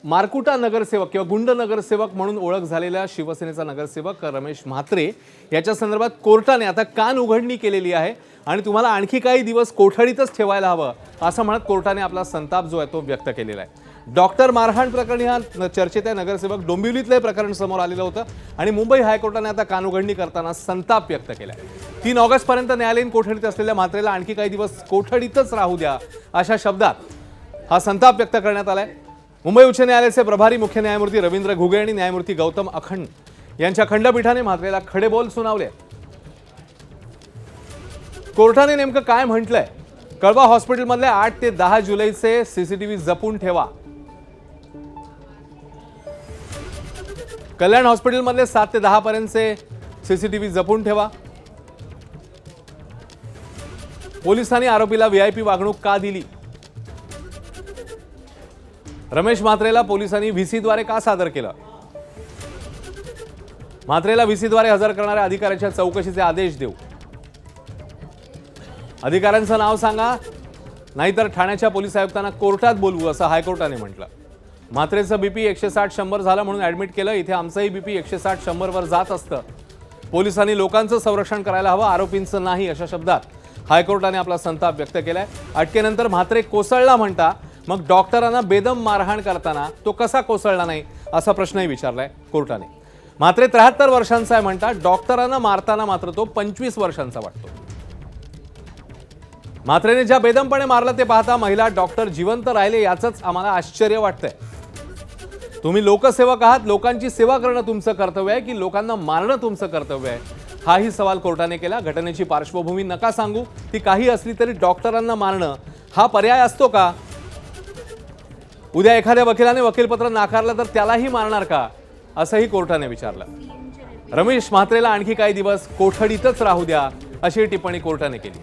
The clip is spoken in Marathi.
मारकुटा नगरसेवक किंवा गुंड नगरसेवक म्हणून ओळख झालेल्या शिवसेनेचा नगरसेवक रमेश म्हात्रे याच्या संदर्भात कोर्टाने आता कान उघडणी केलेली आहे आणि तुम्हाला आणखी काही दिवस कोठडीतच ठेवायला हवं असं म्हणत कोर्टाने आपला संताप जो आहे तो व्यक्त केलेला आहे। डॉक्टर मारहाण प्रकरणी हा चर्चेत आहे। नगरसेवक डोंबिवलीतले प्रकरण समोर आलेलं होतं आणि मुंबई हायकोर्टाने आता कान उघडणी करताना संताप व्यक्त केला आहे। 3 ऑगस्टपर्यंत न्यायालयीन कोठडीत असलेल्या म्हात्रेला आणखी काही दिवस कोठडीतच राहू द्या अशा शब्दात हा संताप व्यक्त करण्यात आलाय। मुंबई उच्च न्यायालयाचे प्रभारी मुख्य न्यायमूर्ती रवींद्र घुगे आणि न्यायमूर्ती गौतम अखंड यांच्या खंडपीठाने म्हात्रेला खडेबोल सुनावले। कोर्टाने नेमकं काय म्हटलंय? कळवा हॉस्पिटलमधले 8 ते 10 जुलैचे सीसीटीव्ही जपून ठेवा। कल्याण हॉस्पिटलमधले 7 ते 10 पर्यंतचे सीसीटीव्ही जपून ठेवा। पोलिसांनी आरोपीला व्हीआयपी वागणूक का दिली? रमेश म्हात्रेला पोलिसांनी व्हीसीद्वारे का सादर केलं? म्हात्रेला व्हीसीद्वारे हजर करणाऱ्या अधिकाऱ्याच्या चौकशीचे आदेश देऊ। अधिकाऱ्यांचं नाव सांगा नाहीतर ठाण्याच्या पोलीस आयुक्तांना कोर्टात बोलवू असं हायकोर्टाने म्हटलं। म्हात्रेचं बीपी 160-100 झालं म्हणून ऍडमिट केलं। इथे आमचंही बीपी 160-100 वर जात असतं। पोलिसांनी लोकांचं संरक्षण करायला हवं, आरोपींचं नाही अशा शब्दात हायकोर्टाने आपला संताप व्यक्त केलाय। अटकेनंतर म्हात्रे कोसळला म्हणता मग डॉक्टरांना बेदम मारहाण करताना तो कसा कोसळला नाही असा प्रश्नही विचारलाय कोर्टाने। म्हात्रे 73 वर्षांचा आहे म्हणता डॉक्टरांना मारताना मात्र तो 25 वर्षांचा वाटतो। म्हात्रेने ज्या बेदमपणे मारलं ते पाहता महिला डॉक्टर जिवंत राहिले याचंच आम्हाला आश्चर्य वाटतंय। तुम्ही लोकसेवक आहात, लोकांची सेवा करणं तुमचं कर्तव्य आहे की लोकांना मारणं तुमचं कर्तव्य आहे? हाही सवाल कोर्टाने केला। घटनेची पार्श्वभूमी नका सांगू, ती काही असली तरी डॉक्टरांना मारणं हा पर्याय असतो का? उद्या एखाद्या वकिलाने वकीलपत्र नाकारलं तर त्यालाही मारणार का असंही कोर्टाने विचारलं। रमेश म्हात्रेला आणखी काही दिवस कोठडीतच राहू द्या अशी टिप्पणी कोर्टाने केली।